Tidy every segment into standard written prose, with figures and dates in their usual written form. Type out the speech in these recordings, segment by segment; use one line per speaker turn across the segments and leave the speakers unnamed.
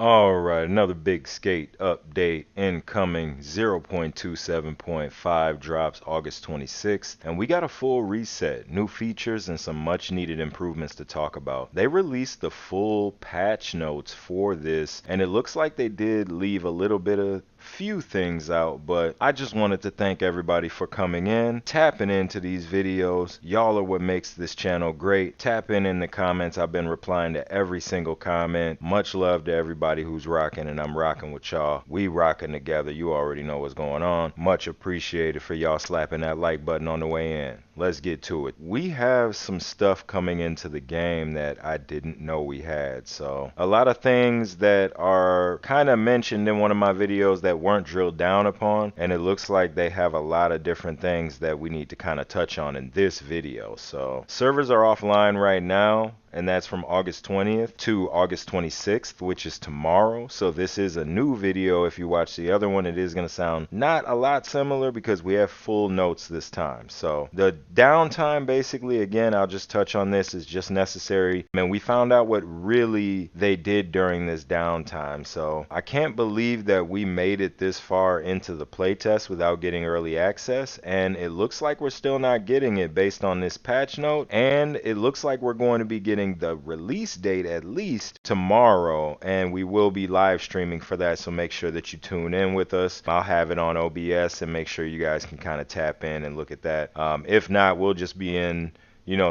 Alright, another big skate update incoming. 0.27.5 drops August 26th, and we got a full reset, new features, and some much needed improvements to talk about. They released the full patch notes for this, and it looks like they did leave a little bit of few things out, but I just wanted to thank everybody for coming in, tapping into these videos. Y'all are what makes this channel great. Tap in the comments. I've been replying to every single comment. Much love to everybody who's rocking, and I'm rocking with y'all. We rocking together. You already know what's going on. Much appreciated for y'all slapping that like button on the way in. Let's get to it. We have some stuff coming into the game that I didn't know we had. So a lot of things that are kind of mentioned in one of my videos that weren't drilled down upon, and it looks like they have a lot of different things that we need to kind of touch on in this video. So servers are offline right now, and that's from August 20th to August 26th, which is tomorrow. So this is a new video. If you watch the other one, it is going to sound not a lot similar because we have full notes this time. So the downtime, basically, again, I'll just touch on this, is just necessary. And we found out what really they did during this downtime. So I can't believe that we made it this far into the playtest without getting early access, and it looks like we're still not getting it based on this patch note, and it looks like we're going to be getting the release date at least tomorrow, and we will be live streaming for that, so make sure that you tune in with us. I'll have it on OBS, and make sure you guys can kind of tap in and look at that. If not, we'll just be in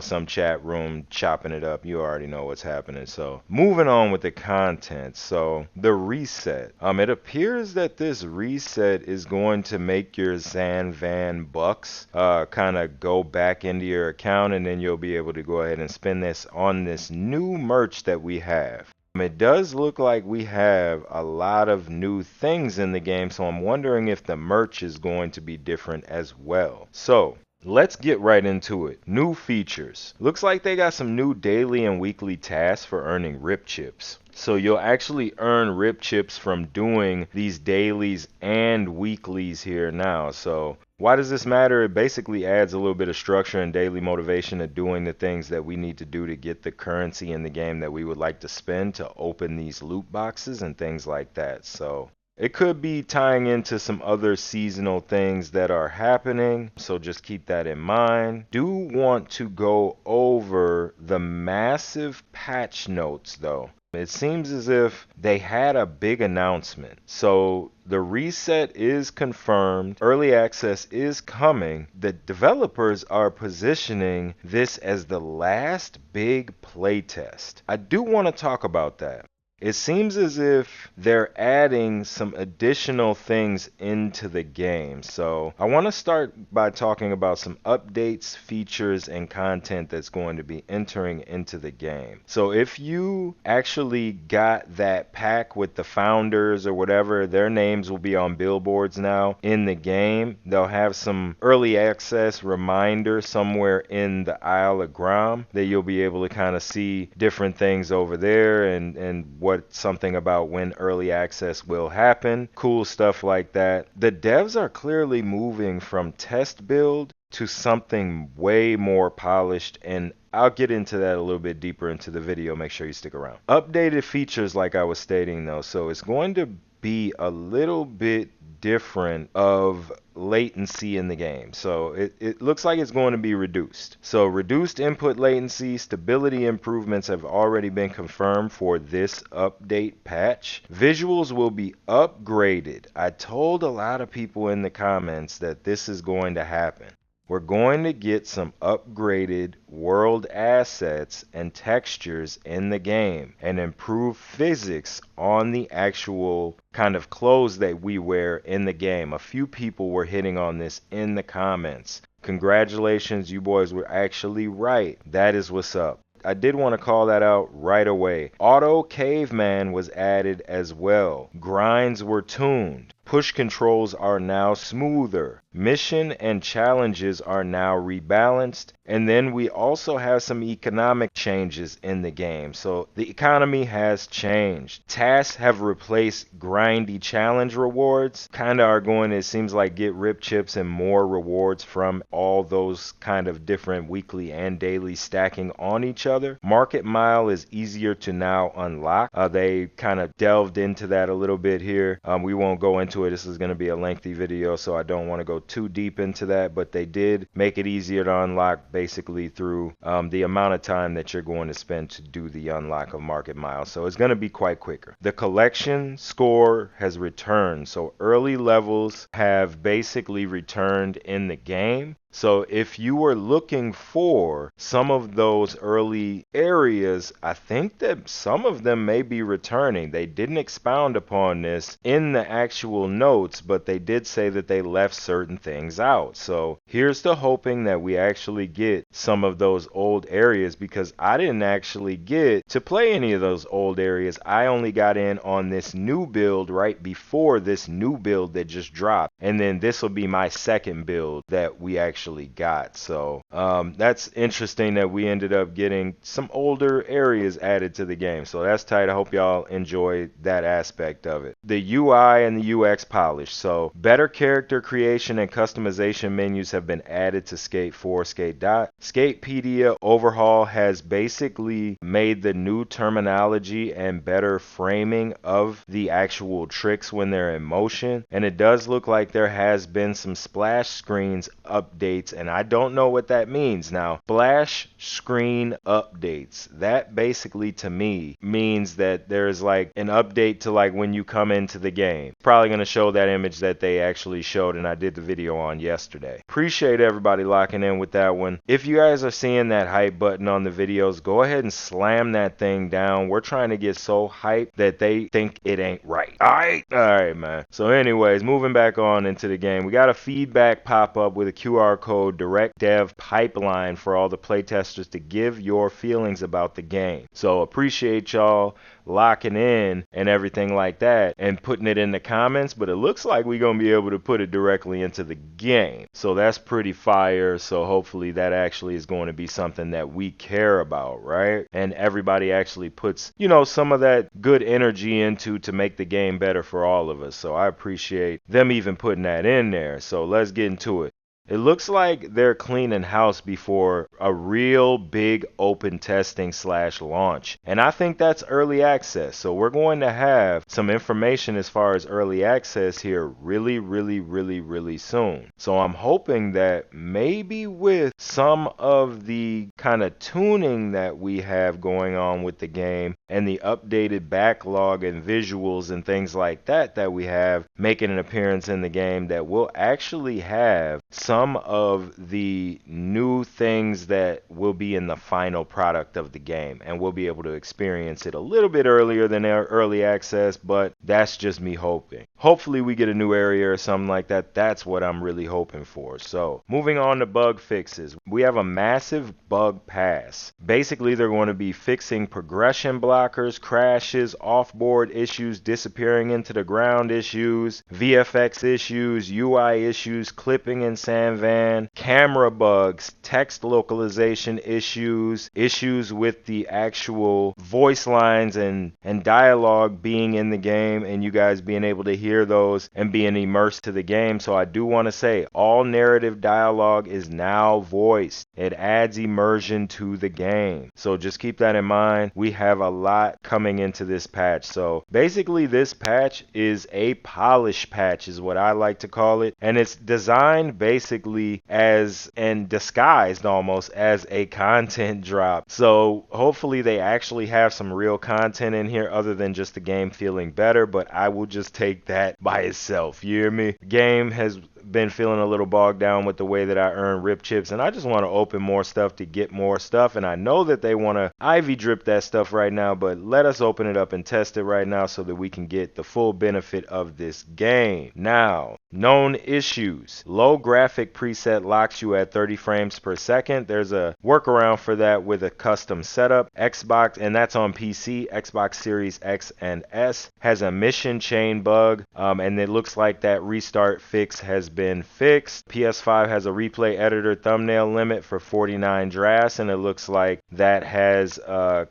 some chat room chopping it up. You already know what's happening. So moving on with the content. So the reset. It appears that this reset is going to make your Van bucks kind of go back into your account, and then you'll be able to go ahead and spend this on this new merch that we have. It does look like we have a lot of new things in the game, so I'm wondering if the merch is going to be different as well. So let's get right into it. New features. Looks like they got some new daily and weekly tasks for earning RIP chips. So you'll actually earn RIP chips from doing these dailies and weeklies here now. So why does this matter? It basically adds a little bit of structure and daily motivation to doing the things that we need to do to get the currency in the game that we would like to spend to open these loot boxes and things like that. So it could be tying into some other seasonal things that are happening, so just keep that in mind. Do want to go over the massive patch notes though. It seems as if they had a big announcement. So the reset is confirmed. Early access is coming. The developers are positioning this as the last big playtest. I do want to talk about that. It seems as if they're adding some additional things into the game. So I want to start by talking about some updates, features, and content that's going to be entering into the game. So if you actually got that pack with the founders or whatever, their names will be on billboards now in the game. They'll have some early access reminder somewhere in the Isle of Gram that you'll be able to kind of see different things over there, and what something about when early access will happen. Cool stuff like that. The devs are clearly moving from test build to something way more polished, and I'll get into that a little bit deeper into the video. Make sure you stick around. Updated features, like I was stating though, so it's going to be a little bit different of latency in the game. So it looks like it's going to be reduced. So reduced input latency, stability improvements have already been confirmed for this update patch. Visuals will be upgraded. I told a lot of people in the comments that this is going to happen. We're going to get some upgraded world assets and textures in the game, and improved physics on the actual kind of clothes that we wear in the game. A few people were hitting on this in the comments. Congratulations, you boys were actually right. That is what's up. I did want to call that out right away. Auto Caveman was added as well. Grinds were tuned. Push controls are now smoother. mission and challenges are now rebalanced. And then we also have some economic changes in the game. So the economy has changed. Tasks have replaced grindy challenge rewards. Kind of are going, it seems like, get rip chips and more rewards from all those kind of different weekly and daily stacking on each other. Market Mile is easier to now unlock. They kind of delved into that a little bit here. We won't go into it. This is going to be a lengthy video, so I don't want to go too deep into that, but they did make it easier to unlock basically through the amount of time that you're going to spend to do the unlock of Market Mile. So it's going to be quite quicker. The collection score has returned. So early levels have basically returned in the game. So if you were looking for some of those early areas, I think that some of them may be returning. They didn't expound upon this in the actual notes, but they did say that they left certain things out. So here's to hoping that we actually get some of those old areas, because I didn't actually get to play any of those old areas. I only got in on this new build right before this new build that just dropped. And then this will be my second build that we actually got. So that's interesting that we ended up getting some older areas added to the game. So that's tight. I hope y'all enjoy that aspect of it. The UI and the UX polish. So better character creation and customization menus have been added to Skate 4 Skate. Skate.pedia Overhaul has basically made the new terminology and better framing of the actual tricks when they're in motion. And it does look like there has been some splash screens updates, and I don't know what that means. Now, splash screen updates, that basically to me means that there's like an update to like when you come into the game. Probably going to show that image that they actually showed and I did the video on yesterday. Appreciate everybody locking in with that one. If you guys are seeing that hype button on the videos, go ahead and slam that thing down. We're trying to get so hyped that they think it ain't right. Alright, man. So anyways, moving back on into the game, we got a feedback pop up with a QR code direct dev pipeline for all the playtesters to give your feelings about the game. So appreciate y'all locking in and everything like that and putting it in the comments, but it looks like we're going to be able to put it directly into the game. So that's pretty fire. So hopefully that actually is going to be something that we care about, right? And everybody actually puts, you know, some of that good energy into to make the game better for all of us. So I appreciate them even putting that in there. So let's get into it. It looks like they're cleaning house before a real big open testing / launch. And I think that's early access. So we're going to have some information as far as early access here really soon. So I'm hoping that maybe with some of the kind of tuning that we have going on with the game and the updated backlog and visuals and things like that that we have making an appearance in the game, that we'll actually have some of the new things that will be in the final product of the game, and we'll be able to experience it a little bit earlier than our early access, but that's just me hoping. Hopefully we get a new area or something like that. That's what I'm really hoping for. So moving on to bug fixes, we have a massive bug pass. Basically they're going to be fixing progression blockers, crashes, offboard issues, disappearing into the ground issues, VFX issues, UI issues, clipping and sandvan, camera bugs, text localization issues, issues with the actual voice lines and dialogue being in the game and you guys being able to hear those and being immersed to the game. So I do want to say all narrative dialogue is now voiced. It adds immersion to the game. So just keep that in mind. We have a lot coming into this patch. So basically this patch is a polish patch is what I like to call it. And it's designed basically as and disguised almost as a content drop. So hopefully they actually have some real content in here other than just the game feeling better, but I will just take that by itself. You hear me? The game has been feeling a little bogged down with the way that I earn rip chips, and I just want to open more stuff to get more stuff. And I know that they want to Ivy drip that stuff right now, but let us open it up and test it right now so that we can get the full benefit of this game. Now, known issues. Low graphic preset locks you at 30 frames per second. There's a workaround for that with a custom setup. Xbox, and that's on PC, Xbox Series X and S, has a mission chain bug, and it looks like that restart fix has been fixed. PS5 has a replay editor thumbnail limit for 49 drafts, and it looks like that has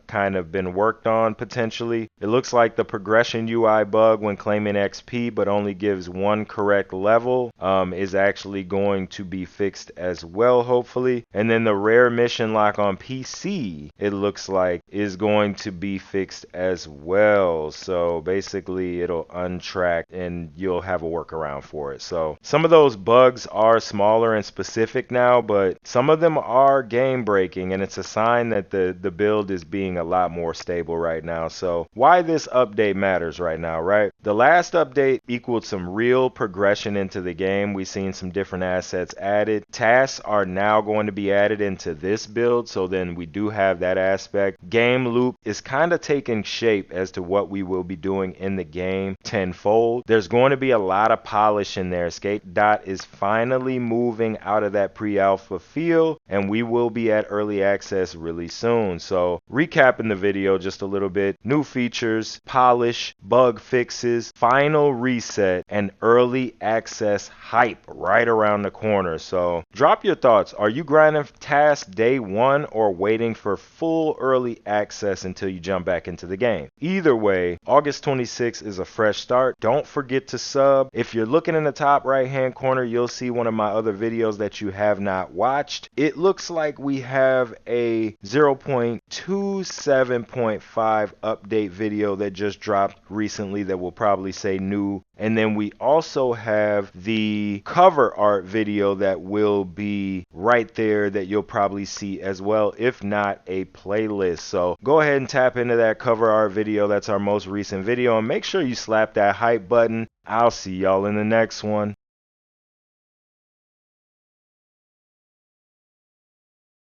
kind of been worked on potentially. It looks like the progression UI bug when claiming XP but only gives one correct level is actually going to be fixed as well, hopefully. And then the rare mission lock on PC, it looks like, is going to be fixed as well. So basically it'll untrack and you'll have a workaround for it. So some of those bugs are smaller and specific now, but some of them are game breaking, and it's a sign that the build is being a lot more stable right now. So why this update matters right now, right? The last update equaled some real progression into the game. We've seen some different assets added. Tasks are now going to be added into this build, so then we do have that aspect. Game loop is kind of taking shape as to what we will be doing in the game tenfold. There's going to be a lot of polish in there. Skate.pedia is finally moving out of that pre-alpha feel, and we will be at early access really soon. So recapping the video just a little bit: new features, polish, bug fixes, final reset, and early access hype right around the corner. So drop your thoughts. Are you grinding tasks day one or waiting for full early access until you jump back into the game? Either way, August 26th is a fresh start. Don't forget to sub. If you're looking in the top right hand corner, you'll see one of my other videos that you have not watched. It looks like we have a 0.27.5 update video that just dropped recently that will probably say new. And then we also have the cover art video that will be right there that you'll probably see as well, if not a playlist. So go ahead and tap into that cover art video. That's our most recent video, and make sure you slap that hype button. I'll see y'all in the next one.